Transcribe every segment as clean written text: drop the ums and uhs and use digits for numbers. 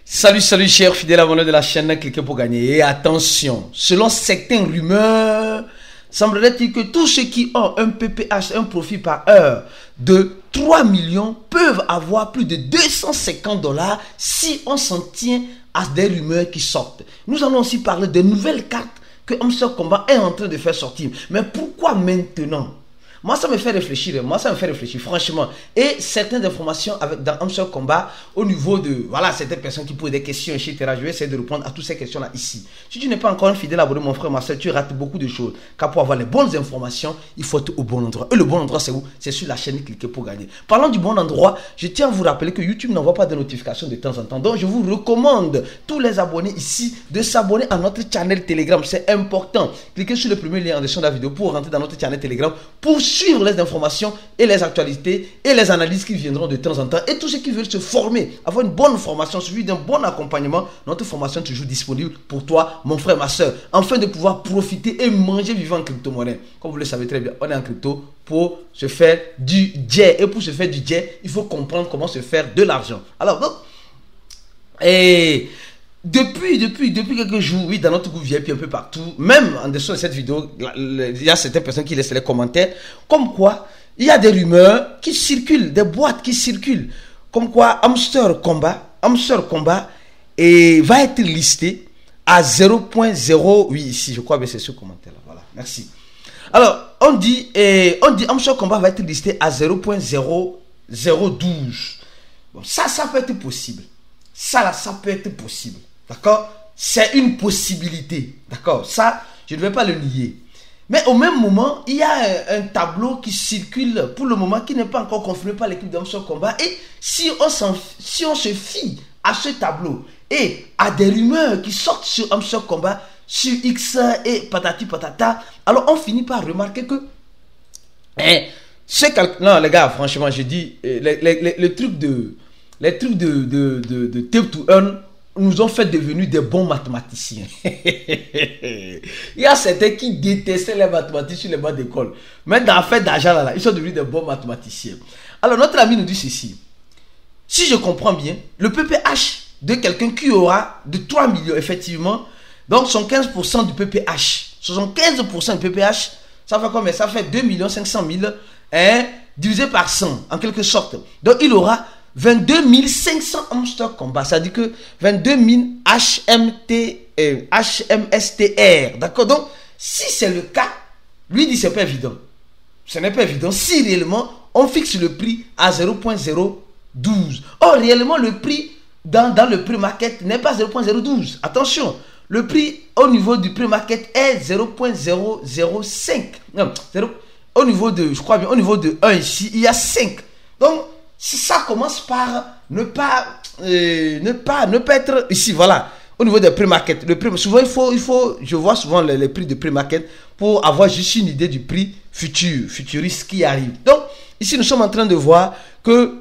Salut chers fidèles abonnés de la chaîne, cliquez pour gagner. Et attention, selon certaines rumeurs, semblerait-il que tous ceux qui ont un PPH, un profit par heure de 3 millions peuvent avoir plus de 250 $ si on s'en tient à des rumeurs qui sortent. Nous allons aussi parler de nouvelles cartes que Hamster Combat est en train de faire sortir. Mais pourquoi maintenant? Moi, ça me fait réfléchir, franchement. Et certaines informations dans Hamster Combat, au niveau de, certaines personnes qui posent des questions, etc. Je vais essayer de répondre à toutes ces questions-là ici. Si tu n'es pas encore un fidèle abonné, mon frère, ma soeur, tu rates beaucoup de choses. Car pour avoir les bonnes informations, il faut être au bon endroit. Et le bon endroit, c'est où? C'est sur la chaîne Cliquez pour gagner. Parlant du bon endroit, je tiens à vous rappeler que YouTube n'envoie pas de notifications de temps en temps. Donc, je vous recommande, tous les abonnés ici, de s'abonner à notre channel Telegram. C'est important. Cliquez sur le premier lien en description de la vidéo pour rentrer dans notre channel Telegram pour suivre les informations et les actualités et les analyses qui viendront de temps en temps. Et tous ceux qui veulent se former, avoir une bonne formation, suivi d'un bon accompagnement, notre formation est toujours disponible pour toi, mon frère, ma soeur, afin de pouvoir profiter et manger vivant en crypto-monnaie. Comme vous le savez très bien, on est en crypto pour se faire du jet. Et pour se faire du jet, il faut comprendre comment se faire de l'argent. Alors, donc, depuis quelques jours, oui, dans notre groupe VIP un peu partout, même en dessous de cette vidéo, il y a certaines personnes qui laissent les commentaires, comme quoi il y a des rumeurs qui circulent, des boîtes qui circulent, comme quoi Hamster Combat va être listé à 0.0, oui, ici, je crois que c'est ce commentaire-là, voilà, merci. Alors, on dit Hamster Combat va être listé à 0.0012. Bon, ça peut être possible. Ça peut être possible. D'accord? C'est une possibilité. D'accord? Ça, je ne vais pas le nier. Mais au même moment, il y a un tableau qui circule pour le moment qui n'est pas encore confirmé par l'équipe d'Hamster Combat. Et si on se fie à ce tableau et à des rumeurs qui sortent sur Hamster Combat, sur X et patati patata, alors on finit par remarquer que non les gars, franchement, je dis les trucs de tape to earn nous ont fait devenir des bons mathématiciens. Il y a certains qui détestaient les mathématiques sur les bancs d'école, mais dans l'affaire d'argent là, ils sont devenus des bons mathématiciens. Alors notre ami nous dit ceci: si je comprends bien, le PPH de quelqu'un qui aura de 3 millions effectivement, donc son 15% du PPH, 75% du PPH, ça fait combien? Ça fait 2 500 000 divisé par 100 en quelque sorte. Donc il aura 22 500 Hamster Combat, ça dit que 22 000 HMSTR. D'accord? Donc, si c'est le cas, lui dit c'est pas évident. Ce n'est pas évident si réellement on fixe le prix à 0.012. Or, réellement, le prix dans le prix-market n'est pas 0.012. Attention, le prix au niveau du prix-market est 0.005. Non, au niveau de, je crois bien, au niveau de 1 ici, il y a 5. Donc, si ça commence par ne pas être ici, voilà, au niveau des prix-market. Souvent, il faut, je vois souvent les prix de prix-market pour avoir juste une idée du prix futuriste qui arrive. Donc, ici, nous sommes en train de voir que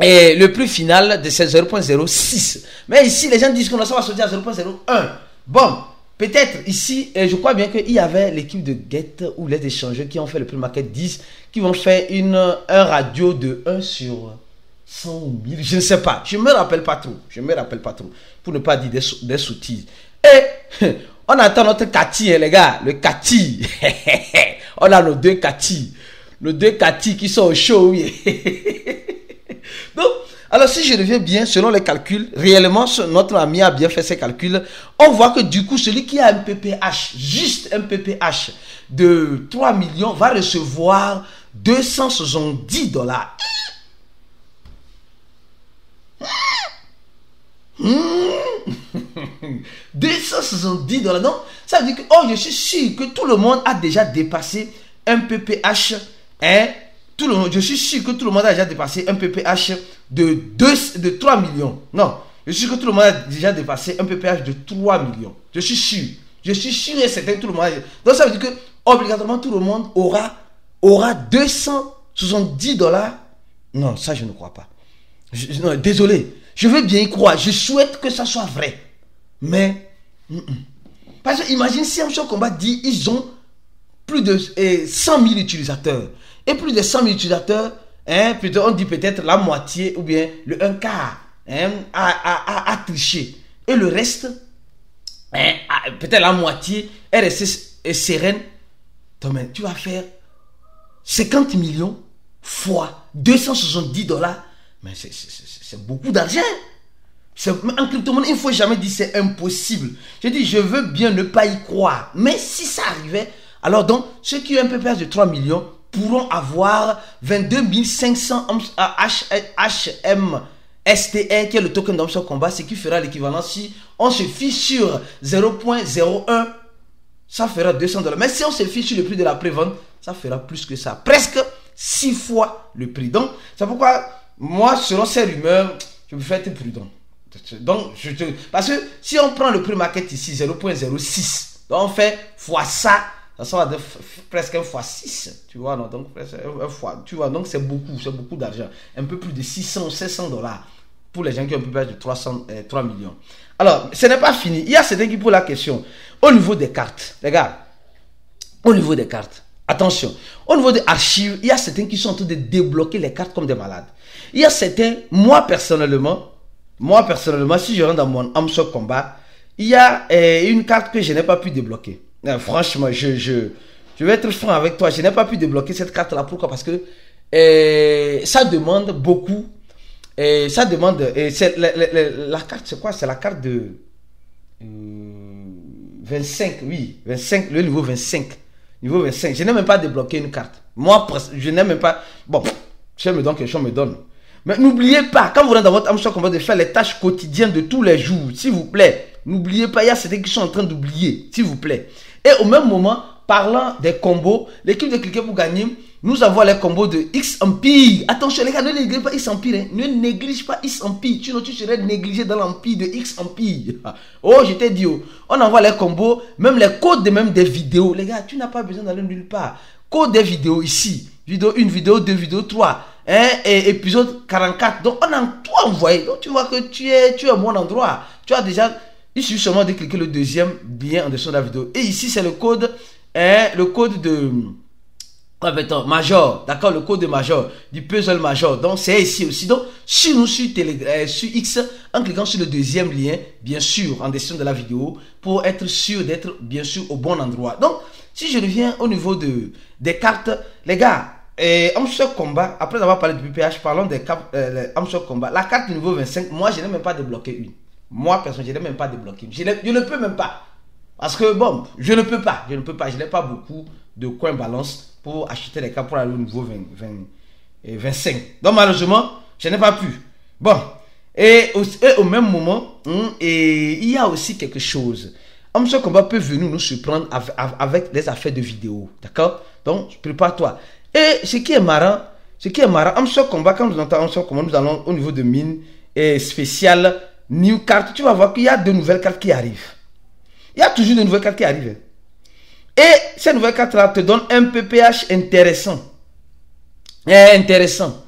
le prix final de c'est 0.06. Mais ici, les gens disent qu'on va sortir à 0.01. Bon, peut-être ici, je crois bien qu'il y avait l'équipe de Get ou les échangeurs qui ont fait le prix-market 10, qui vont faire un radio de 1 sur 100 ou 1000, je ne sais pas. Je ne me rappelle pas trop. Pour ne pas dire des sottises. Et on attend notre Cathy, les gars. Le Cathy. On a nos deux Cathy. Nos deux Cathy qui sont au show. Oui. Donc, alors si je reviens bien, selon les calculs, réellement, notre ami a bien fait ses calculs. On voit que du coup, celui qui a un PPH, juste un PPH de 3 millions, va recevoir 270 $. 270 $. Donc, ça veut dire que, je suis sûr que tout le monde a déjà dépassé un PPH. Je suis sûr que tout le monde a déjà dépassé un PPH de 3 millions. Non, je suis sûr que tout le monde a déjà dépassé un PPH de 3 millions. Je suis sûr et certain que tout le monde a... Donc, ça veut dire que, obligatoirement, tout le monde aura 270 $. Non, ça, je ne crois pas. Non, désolé. Je veux bien y croire. Je souhaite que ça soit vrai. Mais, parce que imagine si Hamster Combat dit ils ont plus de 100 000 utilisateurs. Et plus de 100 000 utilisateurs, plutôt, on dit peut-être la moitié ou bien le un quart hein, a triché. Et le reste, hein, peut-être la moitié, est restée sereine. Donc, tu vas faire 50 millions fois 270 $. Mais c'est beaucoup d'argent. En crypto-monnaie, il ne faut jamais dire c'est impossible. Je dis, je veux bien ne pas y croire. Mais si ça arrivait, alors donc, ceux qui ont un PPH de 3 millions pourront avoir 22 500 HMSTR, qui est le token d'Amstel Combat, ce qui fera l'équivalent si on se fie sur 0.01, ça fera 200 $. Mais si on se fie sur le prix de la prévente, ça fera plus que ça. Presque 6 fois le prix. Donc, c'est pourquoi, moi, selon ces rumeurs, je préfère être prudent. Donc, parce que si on prend le prix market ici, 0.06, donc on fait fois ça va de presque 1 fois 6, tu vois, non, donc presque 1 fois, tu vois, donc c'est beaucoup d'argent, un peu plus de 600 ou 700 $ pour les gens qui ont un peu plus de 3 millions. Alors, ce n'est pas fini, il y a certains qui posent la question, au niveau des cartes, les gars, au niveau des cartes, attention, au niveau des archives, il y a certains qui sont en train de débloquer les cartes comme des malades. Il y a certains, moi personnellement, si je rentre dans mon Amstel Combat, il y a une carte que je n'ai pas pu débloquer. Franchement, je vais être franc avec toi. Je n'ai pas pu débloquer cette carte-là. Pourquoi? Parce que ça demande beaucoup. Ça demande... la carte, c'est quoi? C'est la carte de 25. Oui, 25, le niveau 25. Niveau 25. Je n'ai même pas débloqué une carte. Moi, je n'ai même pas... Bon, si elle me donne quelque chose, me donne. Mais n'oubliez pas, quand vous rentrez dans votre Amstel Combat, de faire les tâches quotidiennes de tous les jours, s'il vous plaît. N'oubliez pas, il y a certains qui sont en train d'oublier, s'il vous plaît. Et au même moment, parlant des combos, l'équipe de Cliquer pour gagner, nous avons les combos de X Empire. Attention les gars, ne négligez pas X Empire. Hein. Ne néglige pas X Empire. Sinon tu serais négligé dans l'empire de X Empire. Oh, je t'ai dit, oh, on envoie les combos, même les codes même des vidéos. Les gars, tu n'as pas besoin d'aller nulle part. Code des vidéos ici. Vidéo 1, vidéo 2, vidéo 3. Hein, et épisode 44. Donc on a tout envoyé. Donc tu vois que tu es au bon endroit. Tu as déjà... Il suffit seulement de cliquer le deuxième lien en dessous de la vidéo. Et ici, c'est le code de Major. D'accord, le code de Major, du puzzle Major. Donc, c'est ici aussi. Donc, sur nous, sur X, en cliquant sur le deuxième lien, bien sûr, en dessous de la vidéo, pour être sûr d'être, bien sûr, au bon endroit. Donc, si je reviens au niveau des cartes, les gars, Amstel Combat, après avoir parlé du PPH, parlons des cartes Amstel Combat. La carte niveau 25, moi, je n'ai même pas débloqué une. Moi, personnellement, je n'ai même pas débloqué. Je ne peux même pas. Parce que, bon, je ne peux pas. Je n'ai pas beaucoup de coins balance pour acheter les cartes pour aller au niveau 25. Donc, malheureusement, je n'ai pas pu. Bon. Et au même moment, il y a aussi quelque chose. Amstel Combat peut venir nous surprendre avec des affaires de vidéo. D'accord? Donc, prépare-toi. Et ce qui est marrant, Amstel Combat, quand nous entendons Amstel Combat, nous allons au niveau de mine et spécial. New carte, tu vas voir qu'il y a de nouvelles cartes qui arrivent. Il y a toujours de nouvelles cartes qui arrivent. Et ces nouvelles cartes-là te donnent un PPH intéressant. Intéressant.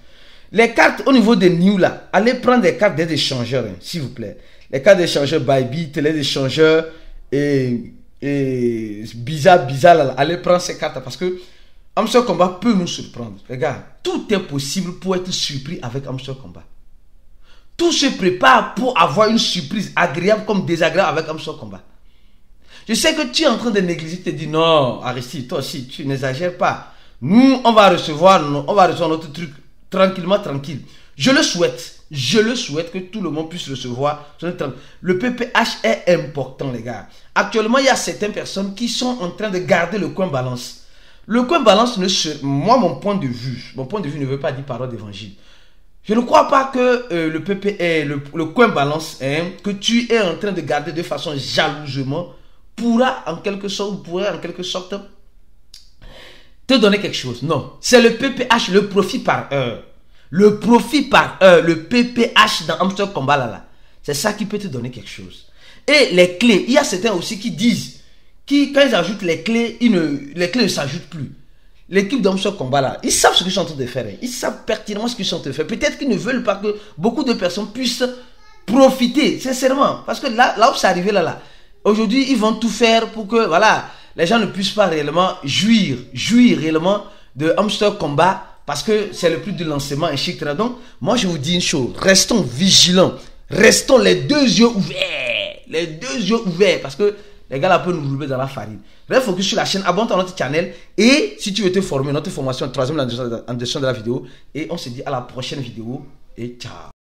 Les cartes au niveau des new là, allez prendre des cartes des échangeurs, hein, s'il vous plaît. Les cartes d'échangeurs Bybit, les échangeurs bizarre là, allez prendre ces cartes parce que Amstel Combat peut nous surprendre. Les gars, tout est possible pour être surpris avec Amstel Combat. Tout se prépare pour avoir une surprise agréable comme désagréable avec Amstel Combat. Je sais que tu es en train de négliger, tu te dis non, Aristide, toi aussi, tu n'exagères pas. Nous, on va recevoir notre truc tranquille. Je le souhaite que tout le monde puisse recevoir. Le PPH est important, les gars. Actuellement, il y a certaines personnes qui sont en train de garder le coin balance. Le coin balance, moi, mon point de vue ne veut pas dire parole d'évangile. Je ne crois pas que le coin balance, hein, que tu es en train de garder de façon jalousement, pourrait en quelque sorte te donner quelque chose. Non, c'est le PPH, le profit par heure. Le profit par heure, le PPH dans Amstel Combat là. C'est ça qui peut te donner quelque chose. Et les clés, il y a certains aussi qui disent, quand ils ajoutent les clés, les clés ne s'ajoutent plus. L'équipe d'Amstel Combat là, ils savent ce qu'ils sont en train de faire. Ils savent pertinemment ce qu'ils sont en train de faire. Peut-être qu'ils ne veulent pas que beaucoup de personnes puissent profiter, sincèrement. Parce que là où c'est arrivé là. Aujourd'hui, ils vont tout faire pour que, voilà, les gens ne puissent pas réellement jouir réellement de Amstel Combat parce que c'est le prix du lancement, etc. Donc, moi, je vous dis une chose, restons vigilants. Restons les deux yeux ouverts. Les deux yeux ouverts. Parce que les gars là peuvent nous rouler dans la farine. Reste focus sur la chaîne, abonne-toi à notre channel. Et si tu veux te former, notre formation, troisième en description de la vidéo. Et on se dit à la prochaine vidéo. Et ciao.